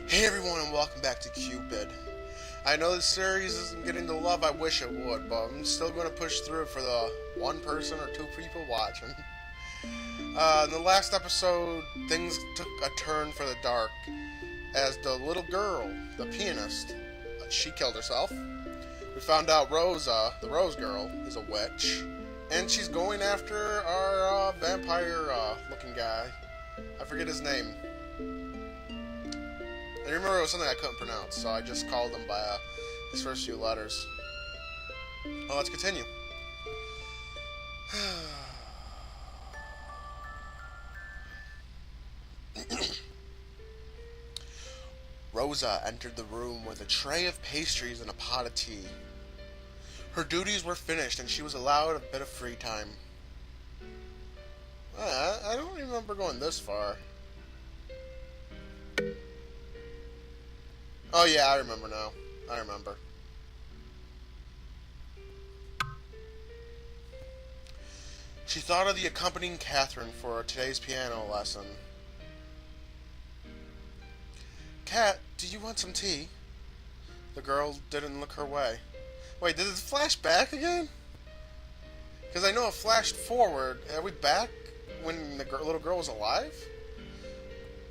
Hey everyone, and welcome back to Cupid. I know this series isn't getting the love I wish it would, but I'm still going to push through for the one person or two people watching. In the last episode, things took a turn for the dark as the little girl, the pianist, she killed herself. We found out Rosa, the Rose Girl, is a witch, and she's going after our vampire-looking guy. I forget his name. I remember it was something I couldn't pronounce, so I just called him by his first few letters. Well, let's continue. Rosa entered the room with a tray of pastries and a pot of tea. Her duties were finished, and she was allowed a bit of free time. I don't remember going this far. Oh yeah, I remember now. I remember. She thought of the accompanying Catherine for today's piano lesson. Cat, do you want some tea? The girl didn't look her way. Wait, did it flash back again? Because I know it flashed forward. Are we back when the little girl was alive?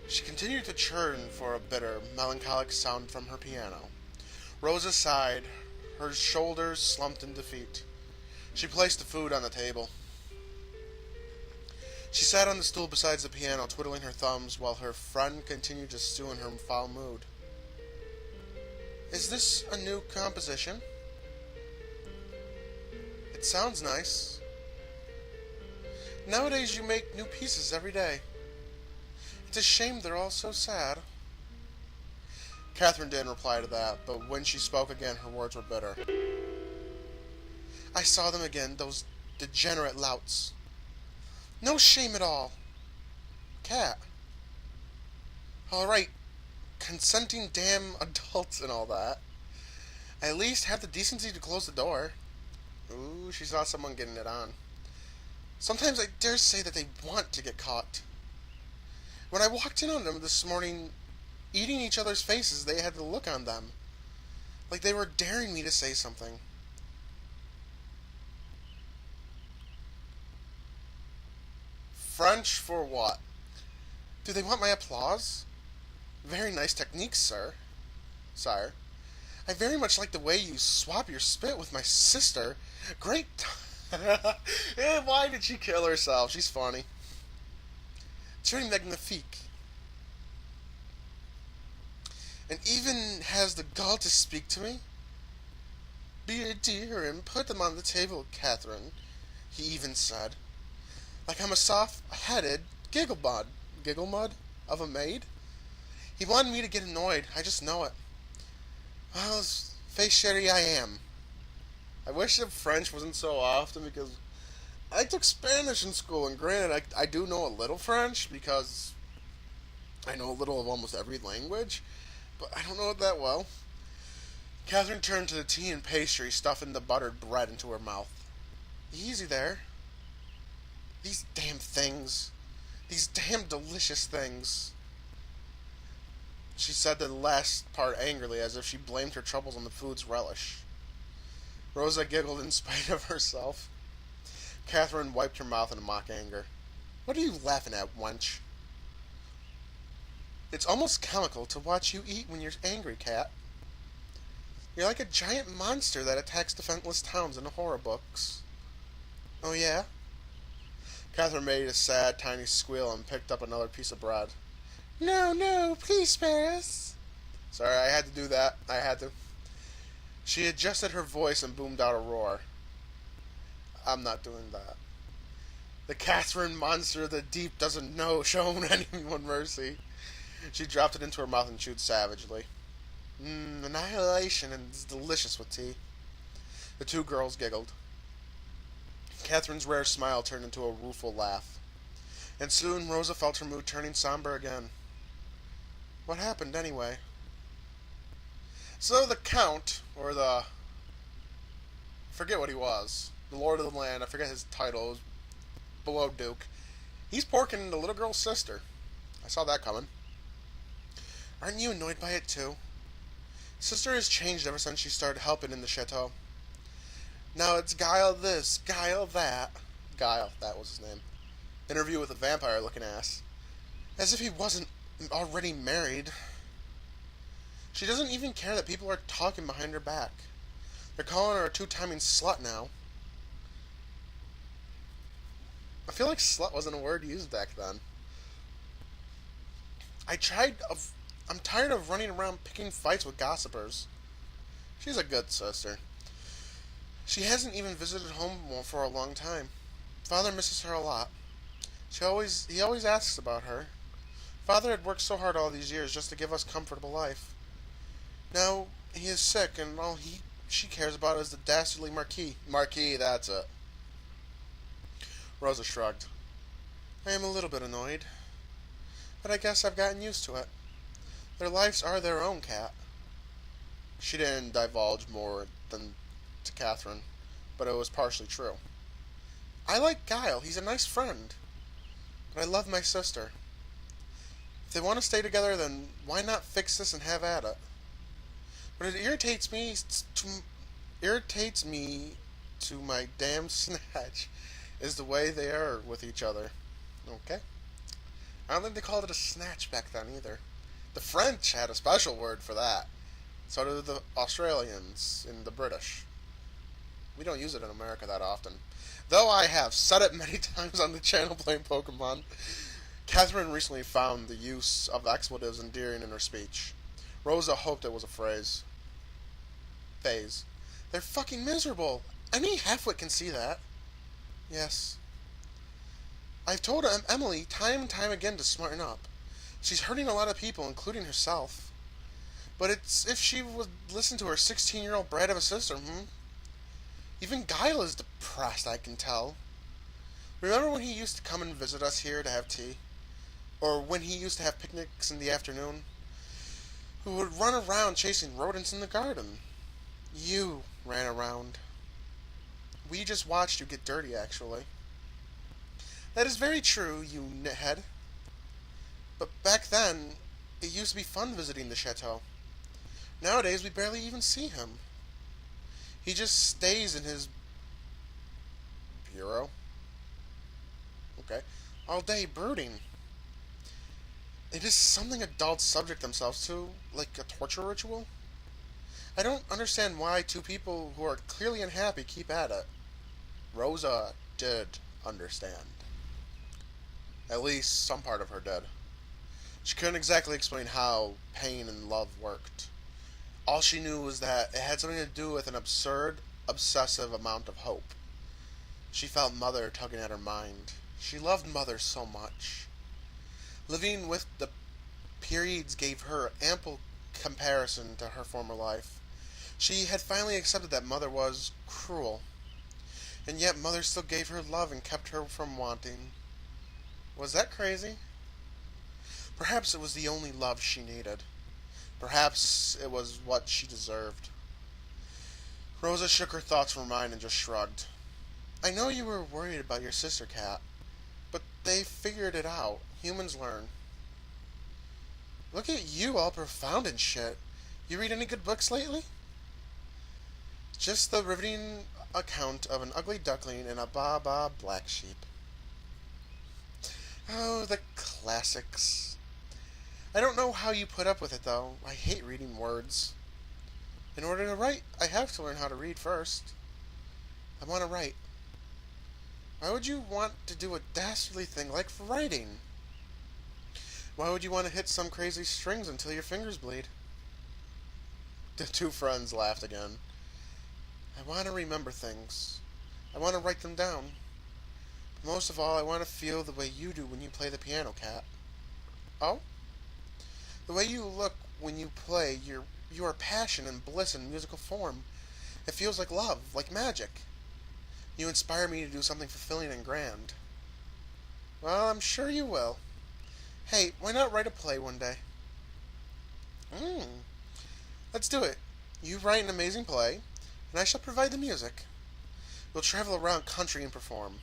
She continued to churn for a bitter, melancholic sound from her piano. Rosa sighed. Her shoulders slumped in defeat. She placed the food on the table. She sat on the stool beside the piano, twiddling her thumbs, while her friend continued to stew in her foul mood. Is this a new composition? It sounds nice. Nowadays you make new pieces every day. It's a shame they're all so sad. Catherine didn't reply to that, but when she spoke again, her words were bitter. I saw them again, those degenerate louts. No shame at all. Cat. Alright, consenting damn adults and all that. At least have the decency to close the door. Ooh, she saw someone getting it on. Sometimes I dare say that they want to get caught. When I walked in on them this morning, eating each other's faces, they had the look on them. Like they were daring me to say something. French for what? Do they want my applause? Very nice technique, Sire. I very much like the way you swap your spit with my sister. Great. Why did she kill herself? She's funny. Très magnifique. And even has the gall to speak to me? Be a dear and put them on the table, Catherine, he even said. Like I'm a soft-headed giggle mud of a maid. He wanted me to get annoyed, I just know it. Well, face chérie I am. I wish that French wasn't so often because I took Spanish in school, and granted, I do know a little French because I know a little of almost every language, but I don't know it that well. Catherine turned to the tea and pastry, stuffing the buttered bread into her mouth. Easy there. These damn things. These damn delicious things. She said the last part angrily, as if she blamed her troubles on the food's relish. Rosa giggled in spite of herself. Catherine wiped her mouth in mock anger. What are you laughing at, wench? It's almost comical to watch you eat when you're angry, Cat. You're like a giant monster that attacks defenseless towns in the horror books. Oh, yeah? Catherine made a sad, tiny squeal and picked up another piece of bread. No, please spare us. Sorry, I had to do that. I had to. She adjusted her voice and boomed out a roar. I'm not doing that. The Catherine monster of the deep doesn't show anyone mercy. She dropped it into her mouth and chewed savagely. Annihilation is delicious with tea. The two girls giggled. Catherine's rare smile turned into a rueful laugh. And soon Rosa felt her mood turning somber again. What happened anyway? So the Count, or I forget what he was, the Lord of the Land, I forget his title, it was below Duke. He's porking the little girl's sister. I saw that coming. Aren't you annoyed by it too? Sister has changed ever since she started helping in the chateau. Now it's Guile this, Guile that. Guile, that was his name. Interview with a vampire looking ass. As if he wasn't already married. She doesn't even care that people are talking behind her back. They're calling her a two-timing slut now. I feel like slut wasn't a word used back then. I tried of. I'm tired of running around picking fights with gossipers. She's a good sister. She hasn't even visited home for a long time. Father misses her a lot. He always asks about her. Father had worked so hard all these years just to give us comfortable life. Now he is sick, and she cares about is the dastardly Marquis. Marquis, that's it. Rosa shrugged. I am a little bit annoyed, but I guess I've gotten used to it. Their lives are their own, Cat. She didn't divulge more than to Catherine, but it was partially true. I like Guile. He's a nice friend. But I love my sister. If they want to stay together, then why not fix this and have at it? But it irritates me to my damn snatch is the way they are with each other. Okay? I don't think they called it a snatch back then either. The French had a special word for that. So do the Australians and the British. We don't use it in America that often. Though I have said it many times on the channel playing Pokemon, Catherine recently found the use of expletives endearing in her speech. Rosa hoped it was a phase. They're fucking miserable. Any halfwit can see that. Yes. I've told Emily time and time again to smarten up. She's hurting a lot of people, including herself. But it's if she would listen to her 16-year-old brat of a sister, Even Guile is depressed, I can tell. Remember when he used to come and visit us here to have tea? Or when he used to have picnics in the afternoon? Who would run around chasing rodents in the garden? You ran around. We just watched you get dirty, actually. That is very true, you nithead. But back then, it used to be fun visiting the chateau. Nowadays, we barely even see him. He just stays in his bureau. Okay. All day brooding. It is something adults subject themselves to, like a torture ritual. I don't understand why two people who are clearly unhappy keep at it. Rosa did understand. At least some part of her did. She couldn't exactly explain how pain and love worked. All she knew was that it had something to do with an absurd, obsessive amount of hope. She felt Mother tugging at her mind. She loved Mother so much. Living with the periods gave her ample comparison to her former life. She had finally accepted that Mother was cruel. And yet Mother still gave her love and kept her from wanting. Was that crazy? Perhaps it was the only love she needed. Perhaps it was what she deserved. Rosa shook her thoughts from her mind and just shrugged. I know you were worried about your sister, Cat, but they figured it out. Humans learn. Look at you, all profound and shit. You read any good books lately? Just the riveting account of an ugly duckling and a ba-ba black sheep. Oh, the classics. I don't know how you put up with it, though. I hate reading words. In order to write, I have to learn how to read first. I want to write. Why would you want to do a dastardly thing like writing? Why would you want to hit some crazy strings until your fingers bleed? The two friends laughed again. I want to remember things. I want to write them down. But most of all, I want to feel the way you do when you play the piano, Cat. Oh? The way you look when you play, you are passion and bliss in musical form. It feels like love, like magic. You inspire me to do something fulfilling and grand. Well, I'm sure you will. Hey, why not write a play one day? Let's do it. You write an amazing play, and I shall provide the music. We'll travel around country and perform.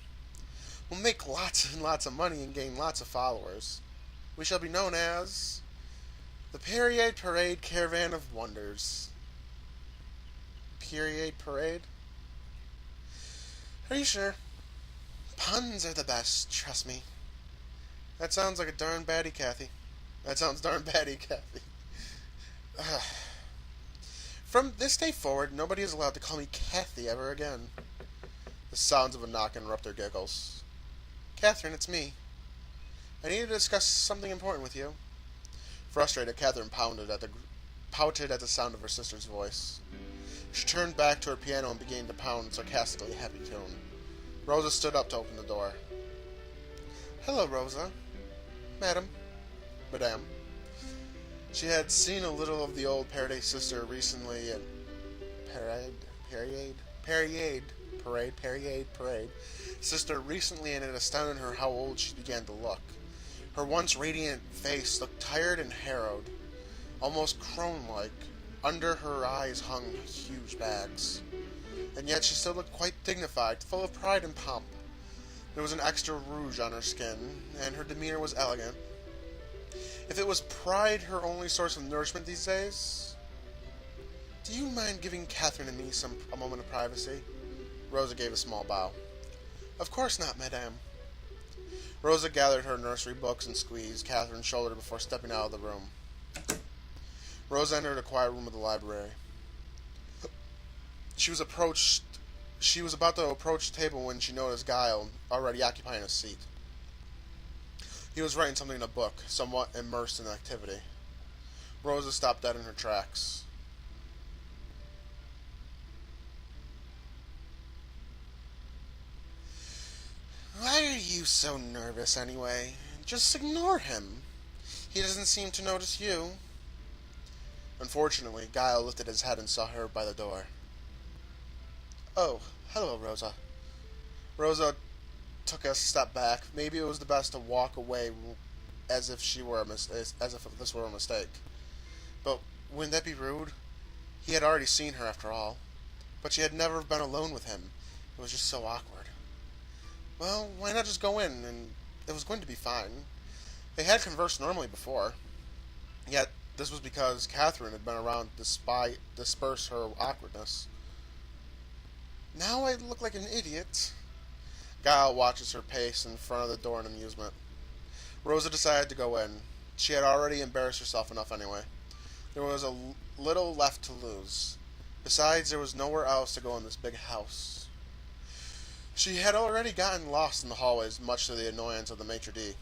We'll make lots and lots of money and gain lots of followers. We shall be known as The Period Parade Caravan of Wonders. Period Parade? Are you sure? Puns are the best, trust me. That sounds like a darn baddie, Kathy. That sounds darn baddie, Kathy. Ugh. From this day forward, nobody is allowed to call me Kathy ever again. The sounds of a knock interrupt their giggles. Catherine, it's me. I need to discuss something important with you. Frustrated, Catherine pouted at the sound of her sister's voice. She turned back to her piano and began to pound a sarcastically heavy tune. Rosa stood up to open the door. Hello, Rosa. Madam. Madame. She had seen a little of the old Parade sister recently at Parade sister recently, and it astounded her how old she began to look. Her once radiant face looked tired and harrowed, almost crone-like. Under her eyes hung huge bags. And yet she still looked quite dignified, full of pride and pomp. There was an extra rouge on her skin, and her demeanor was elegant. If it was pride her only source of nourishment these days... Do you mind giving Catherine and me a moment of privacy? Rosa gave a small bow. Of course not, madame. Rosa gathered her nursery books and squeezed Catherine's shoulder before stepping out of the room. Rosa entered a quiet room of the library. She was about to approach the table when she noticed Guile already occupying a seat. He was writing something in a book, somewhat immersed in activity. Rosa stopped dead in her tracks. Why are you so nervous, anyway? Just ignore him. He doesn't seem to notice you. Unfortunately, Guile lifted his head and saw her by the door. Oh, hello, Rosa. Rosa took a step back. Maybe it was the best to walk away as if this were a mistake. But wouldn't that be rude? He had already seen her after all. But she had never been alone with him. It was just so awkward. Well, why not just go in, and it was going to be fine. They had conversed normally before. Yet, this was because Catherine had been around to disperse her awkwardness. Now I look like an idiot. Guile watches her pace in front of the door in amusement. Rosa decided to go in. She had already embarrassed herself enough anyway. There was a little left to lose. Besides, there was nowhere else to go in this big house. She had already gotten lost in the hallways, much to the annoyance of the maitre d'.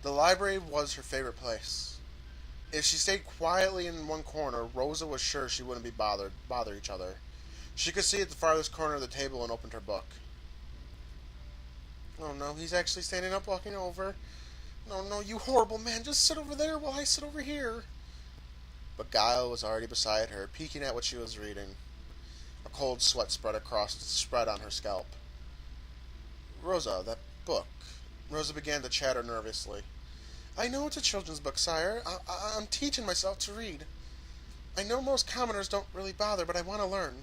The library was her favorite place. If she stayed quietly in one corner, Rosa was sure she wouldn't bother each other. She could see at the farthest corner of the table and opened her book. Oh no, he's actually standing up, walking over. No, you horrible man, just sit over there while I sit over here. But Guile was already beside her, peeking at what she was reading. A cold sweat spread on her scalp. Rosa, that book. Rosa began to chatter nervously. I know it's a children's book, sire. I'm teaching myself to read. I know most commoners don't really bother, but I want to learn.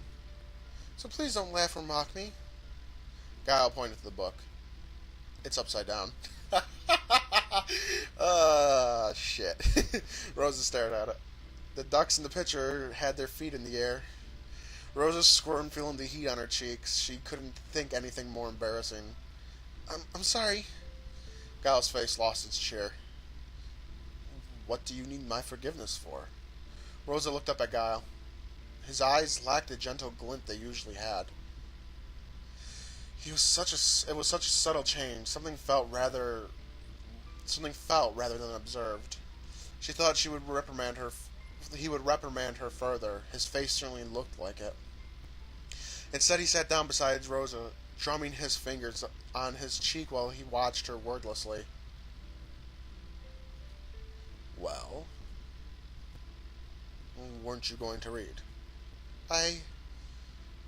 So please don't laugh or mock me. Guile pointed to the book. It's upside down. Shit. Rosa stared at it. The ducks in the picture had their feet in the air. Rosa squirmed, feeling the heat on her cheeks. She couldn't think anything more embarrassing. I'm sorry. Guile's face lost its cheer. What do you need my forgiveness for? Rosa looked up at Guile. His eyes lacked the gentle glint they usually had. It was such a subtle change. Something felt rather than observed. She thought he would reprimand her further. His face certainly looked like it. Instead, he sat down beside Rosa, drumming his fingers on his cheek while he watched her wordlessly. Well, weren't you going to read?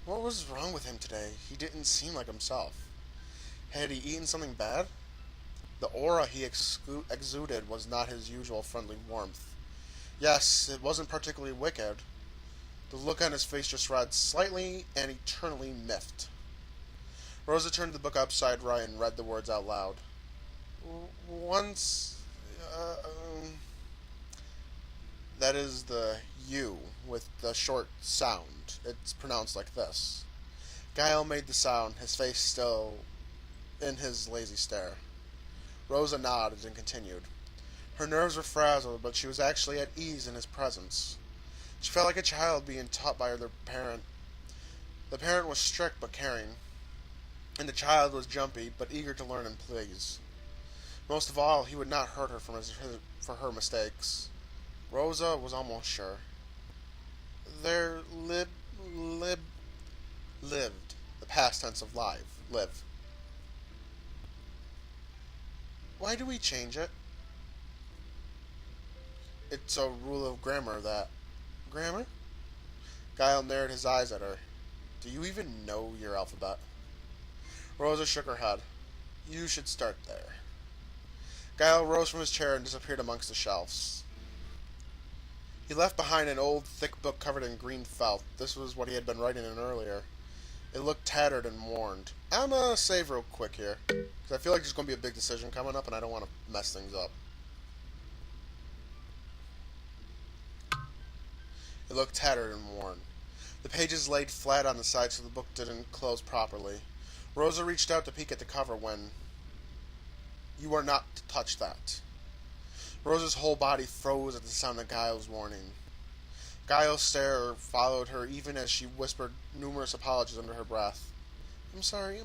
What was wrong with him today? He didn't seem like himself. Had he eaten something bad? The aura he exuded was not his usual friendly warmth. Yes, it wasn't particularly wicked. The look on his face just read slightly and eternally miffed. Rosa turned the book upside right and read the words out loud. Once, That is the U with the short sound. It's pronounced like this. Guile made the sound, his face still in his lazy stare. Rosa nodded and continued. Her nerves were frazzled, but she was actually at ease in his presence. She felt like a child being taught by her parent. The parent was strict but caring, and the child was jumpy but eager to learn and please. Most of all, he would not hurt her for her mistakes. Rosa was almost sure. There lived, the past tense of live. Why do we change it? It's a rule of grammar that... Grammar? Guile narrowed his eyes at her. Do you even know your alphabet? Rosa shook her head. You should start there. Guile rose from his chair and disappeared amongst the shelves. He left behind an old, thick book covered in green felt. This was what he had been writing in earlier. It looked tattered and worn. I'm gonna save real quick here, because I feel like there's going to be a big decision coming up, and I don't want to mess things up. It looked tattered and worn. The pages laid flat on the side so the book didn't close properly. Rosa reached out to peek at the cover when... You are not to touch that. Rosa's whole body froze at the sound of Guile's warning. Guile's stare followed her even as she whispered numerous apologies under her breath. I'm sorry.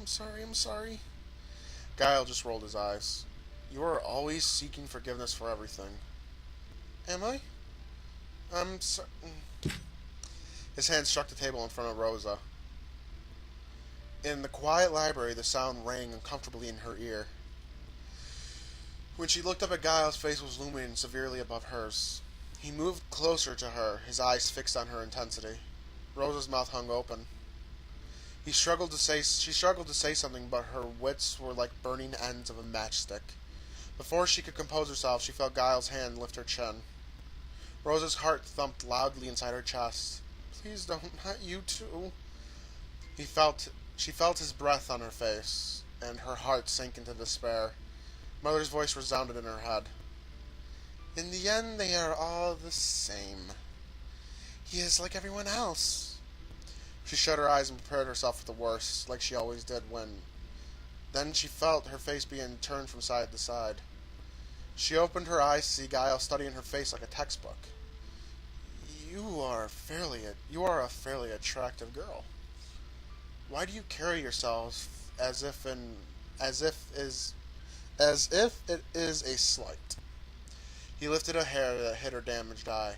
Guile just rolled his eyes. You are always seeking forgiveness for everything. Am I? I'm sorry. His hand struck the table in front of Rosa. In the quiet library, the sound rang uncomfortably in her ear. When she looked up at Guile's face was looming severely above hers. He moved closer to her, his eyes fixed on her intensity. Rosa's mouth hung open. She struggled to say something, but her wits were like burning ends of a matchstick. Before she could compose herself, she felt Guile's hand lift her chin. Rosa's heart thumped loudly inside her chest. Please don't, not you too. She felt his breath on her face, and her heart sank into despair. Mother's voice resounded in her head. In the end, they are all the same. He is like everyone else. She shut her eyes and prepared herself for the worst, like she always did when... Then she felt her face being turned from side to side. She opened her eyes to see Guile studying her face like a textbook. You are a fairly attractive girl. Why do you carry yourself as if it is a slight? He lifted a hair that hit her damaged eye.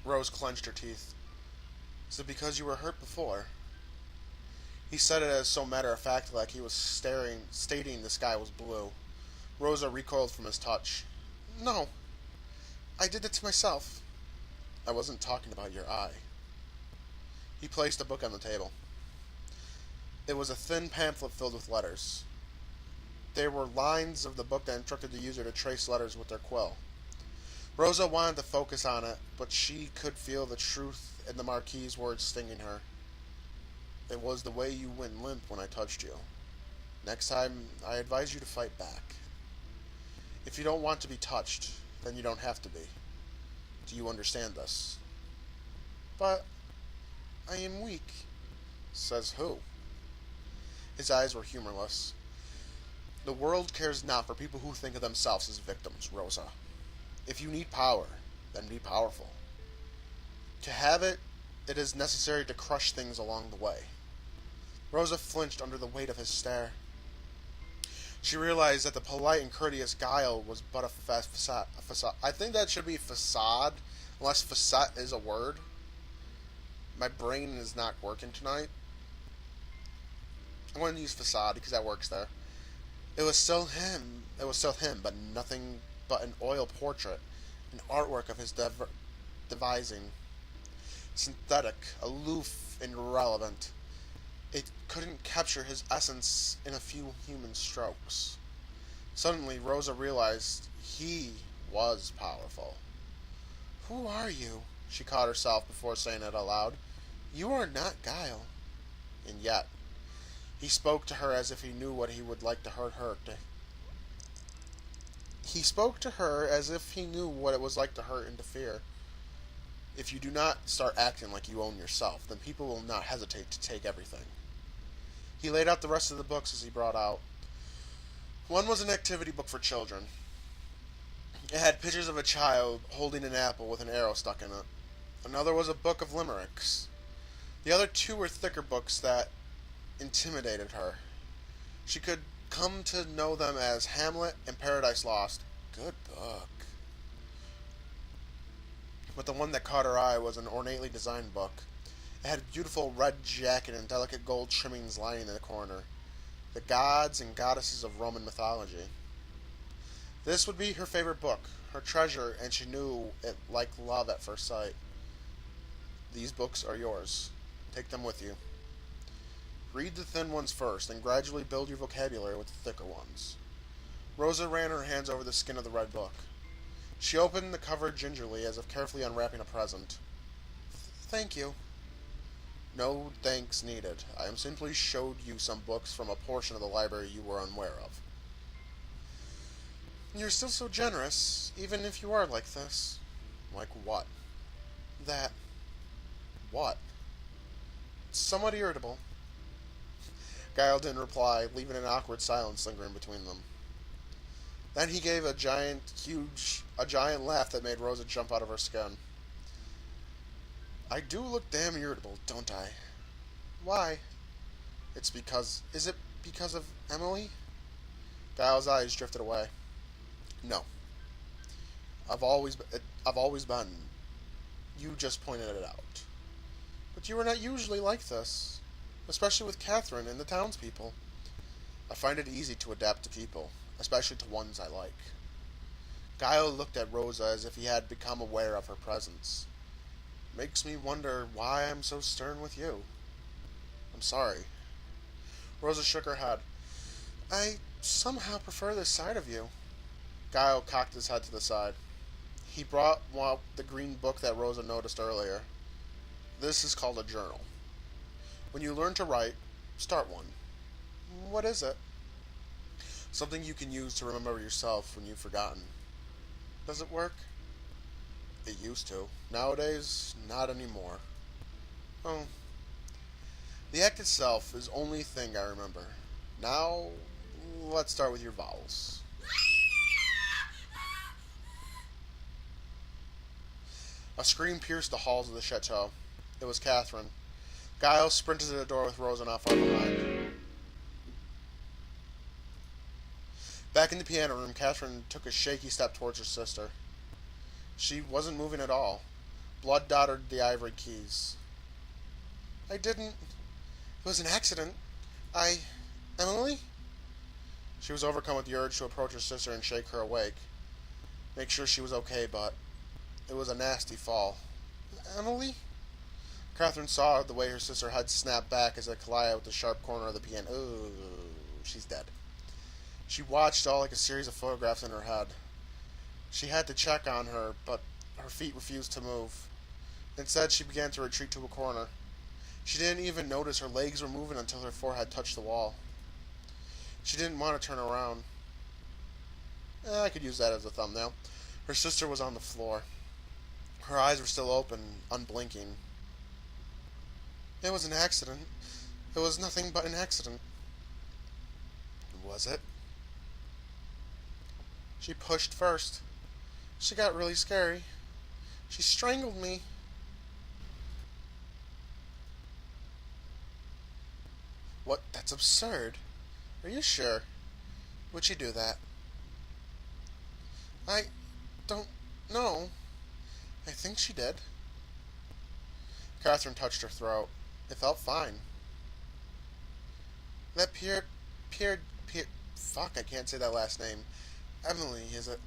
Rose clenched her teeth. Is it because you were hurt before? He said it as so matter-of-factly, like he was stating the sky was blue. Rosa recoiled from his touch. No. I did it to myself. I wasn't talking about your eye. He placed a book on the table. It was a thin pamphlet filled with letters. There were lines of the book that instructed the user to trace letters with their quill. Rosa wanted to focus on it, but she could feel the truth in the Marquis's words stinging her. It was the way you went limp when I touched you. Next time, I advise you to fight back. If you don't want to be touched, then you don't have to be. Do you understand this? But I am weak. Says who? His eyes were humorless. The world cares not for people who think of themselves as victims, Rosa. If you need power, then be powerful. To have it, it is necessary to crush things along the way. Rosa flinched under the weight of his stare. She realized that the polite and courteous Guile was but a facade. I think that should be facade, unless facade is a word. My brain is not working tonight. I'm going to use facade because that works there. It was still him, but nothing but an oil portrait, an artwork of his devising. Synthetic, aloof, and irrelevant. It couldn't capture his essence in a few human strokes. Suddenly, Rosa realized he was powerful. Who are you? She caught herself before saying it aloud. You are not Guile. And yet, he spoke to her as if he knew what he would like to hurt her. He spoke to her as if he knew what it was like to hurt and to fear. If you do not start acting like you own yourself, then people will not hesitate to take everything. He laid out the rest of the books as he brought out. One was an activity book for children. It had pictures of a child holding an apple with an arrow stuck in it. Another was a book of limericks. The other two were thicker books that intimidated her. She could come to know them as Hamlet and Paradise Lost. Good book. But the one that caught her eye was an ornately designed book. It had a beautiful red jacket and delicate gold trimmings lining in the corner. The gods and goddesses of Roman mythology. This would be her favorite book, her treasure, and she knew it like love at first sight. These books are yours. Take them with you. Read the thin ones first, and gradually build your vocabulary with the thicker ones. Rosa ran her hands over the skin of the red book. She opened the cover gingerly, as if carefully unwrapping a present. Thank you. No thanks needed. I simply showed you some books from a portion of the library you were unaware of. You're still so generous, even if you are like this. Like what? That. What? Somewhat irritable. Guile didn't reply, leaving an awkward silence lingering between them. Then he gave a giant laugh that made Rosa jump out of her skin. I do look damn irritable, don't I? Why? Is it because of Emily? Gile's eyes drifted away. No. I've always been. You just pointed it out. But you are not usually like this, especially with Catherine and the townspeople. I find it easy to adapt to people, especially to ones I like. Guile looked at Rosa as if he had become aware of her presence. Makes me wonder why I'm so stern with you. I'm sorry. Rosa shook her head. I somehow prefer this side of you. Guile cocked his head to the side. He brought out the green book that Rosa noticed earlier. This is called a journal. When you learn to write, start one. What is it? Something you can use to remember yourself when you've forgotten. Does it work? It used to. Nowadays, not anymore. Oh. The act itself is the only thing I remember. Now, let's start with your vowels. A scream pierced the halls of the chateau. It was Catherine. Guile sprinted to the door with Rosa not far behind. Back in the piano room, Catherine took a shaky step towards her sister. She wasn't moving at all. Blood dotted the ivory keys. I didn't. It was an accident. Emily? She was overcome with the urge to approach her sister and shake her awake. Make sure she was okay, but it was a nasty fall. Emily? Catherine saw the way her sister's head snapped back as it collided with the sharp corner of the piano. Ooh, she's dead. She watched all like a series of photographs in her head. She had to check on her, but her feet refused to move. Instead, she began to retreat to a corner. She didn't even notice her legs were moving until her forehead touched the wall. She didn't want to turn around. I could use that as a thumbnail. Her sister was on the floor. Her eyes were still open, unblinking. It was an accident. It was nothing but an accident. Was it? She pushed first. She got really scary. She strangled me. What? That's absurd. Are you sure? Would she do that? I don't know. I think she did. Catherine touched her throat. It felt fine. That fuck, I can't say that last name. Emily, is it?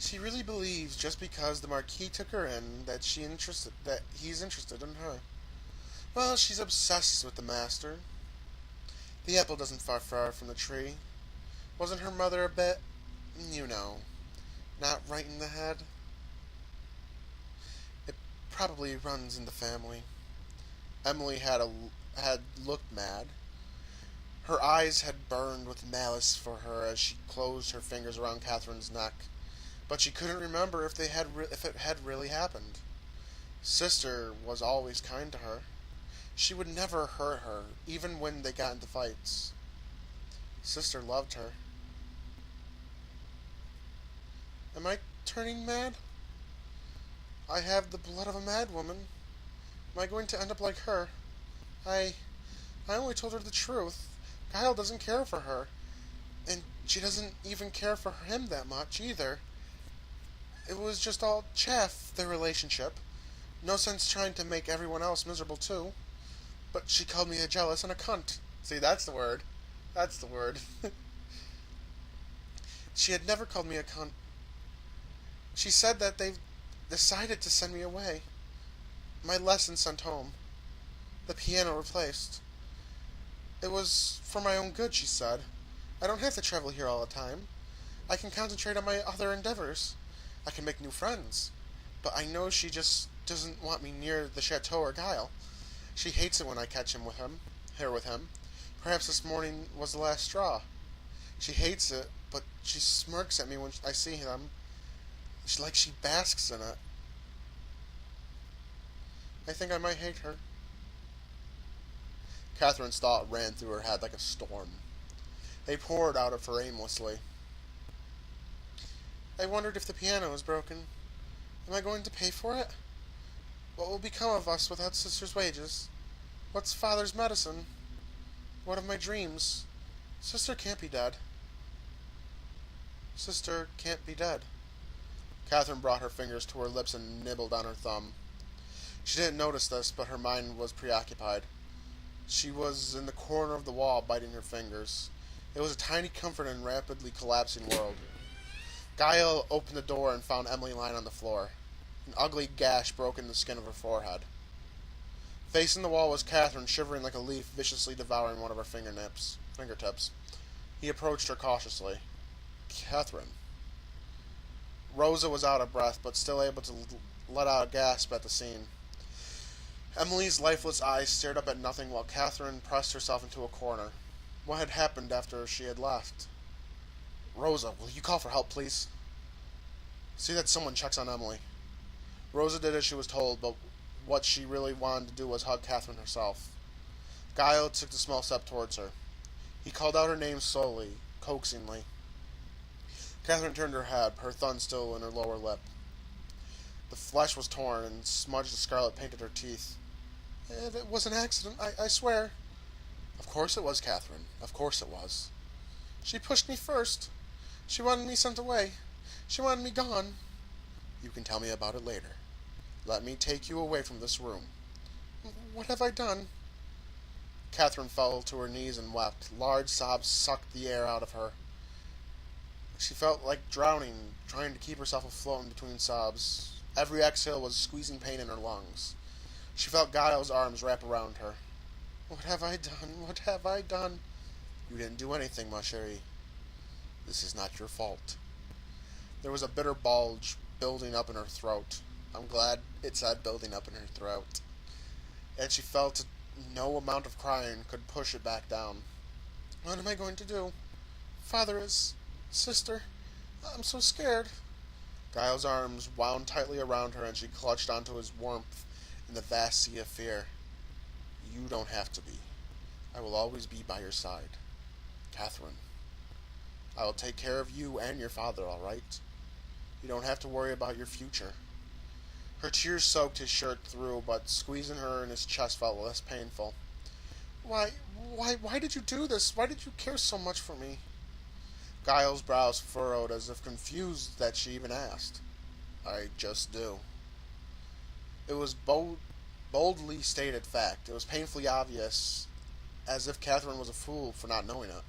She really believes just because the Marquis took her in that he's interested in her. Well, she's obsessed with the master. The apple doesn't fall far from the tree. Wasn't her mother a bit, not right in the head? It probably runs in the family. Emily had looked mad. Her eyes had burned with malice for her as she closed her fingers around Catherine's neck, but she couldn't remember if it had really happened. Sister was always kind to her. She would never hurt her, even when they got into fights. Sister loved her. Am I turning mad? I have the blood of a mad woman. Am I going to end up like her? I I only told her the truth. Kyle doesn't care for her. And she doesn't even care for him that much, either. It was just all chaff, their relationship. No sense trying to make everyone else miserable, too. But she called me a jealous and a cunt. See, that's the word. That's the word. She had never called me a cunt. She said that they've decided to send me away. My lesson sent home. The piano replaced. It was for my own good, she said. I don't have to travel here all the time. I can concentrate on my other endeavors. I can make new friends. But I know she just doesn't want me near the chateau or Guile. She hates it when I catch her with him. Perhaps this morning was the last straw. She hates it, but she smirks at me when I see them. She basks in it. I think I might hate her. Catherine's thought ran through her head like a storm. They poured out of her aimlessly. I wondered if the piano was broken. Am I going to pay for it? What will become of us without Sister's wages? What's Father's medicine? What of my dreams? Sister can't be dead. Sister can't be dead. Catherine brought her fingers to her lips and nibbled on her thumb. She didn't notice this, but her mind was preoccupied. She was in the corner of the wall, biting her fingers. It was a tiny comfort in a rapidly collapsing world. Guile opened the door and found Emily lying on the floor. An ugly gash broke in the skin of her forehead. Facing the wall was Catherine, shivering like a leaf, viciously devouring one of her fingertips. He approached her cautiously. Catherine. Rosa was out of breath, but still able to let out a gasp at the scene. Emily's lifeless eyes stared up at nothing while Catherine pressed herself into a corner. What had happened after she had left? Rosa, will you call for help, please? See that someone checks on Emily. Rosa did as she was told, but what she really wanted to do was hug Catherine herself. Guile took a small step towards her. He called out her name slowly, coaxingly. Catherine turned her head, her thumb still in her lower lip. The flesh was torn, and smudged of scarlet painted her teeth. It was an accident, I swear. Of course it was, Catherine. Of course it was. She pushed me first. She wanted me sent away. She wanted me gone. You can tell me about it later. Let me take you away from this room. What have I done? Catherine fell to her knees and wept. Large sobs sucked the air out of her. She felt like drowning, trying to keep herself afloat in between sobs. Every exhale was squeezing pain in her lungs. She felt Giles' arms wrap around her. What have I done? What have I done? You didn't do anything, ma chérie. This is not your fault. There was a bitter bulge building up in her throat. I'm glad it said building up in her throat. And she felt no amount of crying could push it back down. What am I going to do? Father is... Sister... I'm so scared. Giles' arms wound tightly around her and she clutched onto his warmth in the vast sea of fear. You don't have to be. I will always be by your side. Catherine. I will take care of you and your father, all right? You don't have to worry about your future. Her tears soaked his shirt through, but squeezing her in his chest felt less painful. Why did you do this? Why did you care so much for me? Giles' brows furrowed as if confused that she even asked. I just do. It was boldly stated fact. It was painfully obvious, as if Catherine was a fool for not knowing it.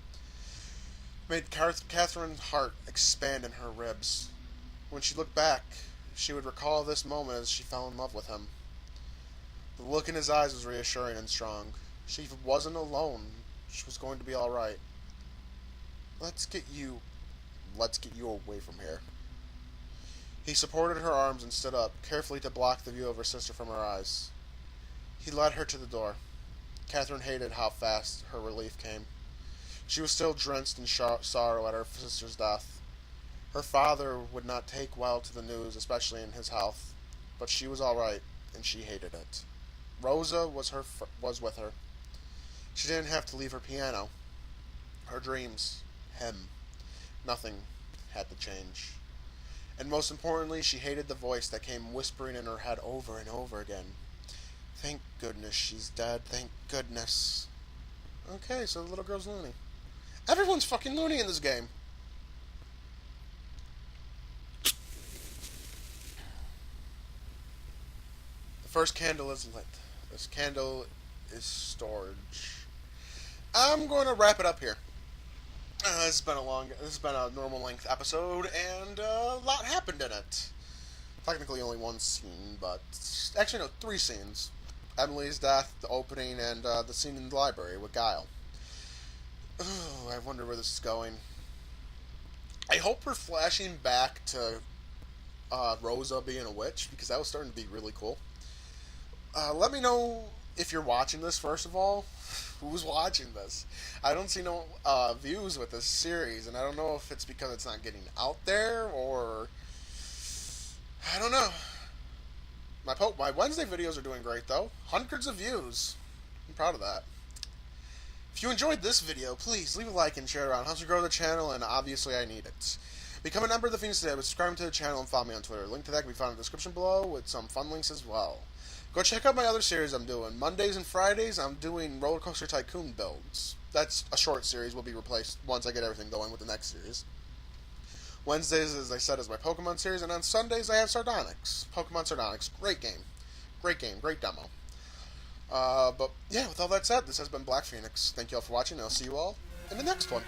It made Catherine's heart expand in her ribs. When she looked back, she would recall this moment as she fell in love with him. The look in his eyes was reassuring and strong. She wasn't alone. She was going to be all right. Let's get you away from here. He supported her arms and stood up, carefully to block the view of her sister from her eyes. He led her to the door. Catherine hated how fast her relief came. She was still drenched in sorrow at her sister's death. Her father would not take well to the news, especially in his health, but she was all right, and she hated it. Rosa was with her. She didn't have to leave her piano, her dreams, him. Nothing had to change. And most importantly, she hated the voice that came whispering in her head over and over again. Thank goodness she's dead. Thank goodness. Okay, so the little girl's loony. Everyone's fucking loony in this game. The first candle is lit. This candle is storage. I'm going to wrap it up here. This has been a normal length episode, and a lot happened in it. Technically only one scene, but actually no, 3 scenes. Emily's death, the opening, and the scene in the library with Guile. Ooh, I wonder where this is going. I hope we're flashing back to Rosa being a witch, because that was starting to be really cool. Let me know if you're watching this, first of all. Who's watching this? I don't see no views with this series, and I don't know if it's because it's not getting out there, or I don't know. My Wednesday videos are doing great, though. Hundreds of views. I'm proud of that. If you enjoyed this video, please leave a like and share it around. It helps me grow the channel, and obviously I need it. Become a member of the Phoenix today by subscribing to the channel and follow me on Twitter. Link to that can be found in the description below with some fun links as well. Go check out my other series I'm doing. Mondays and Fridays, I'm doing Roller Coaster Tycoon builds. That's a short series, will be replaced once I get everything going with the next series. Wednesdays, as I said, is my Pokemon series, and on Sundays I have Sardonyx. Pokemon Sardonyx. Great game. Great game. Great demo. But yeah, with all that said, this has been Black Phoenix. Thank you all for watching, and I'll see you all in the next one.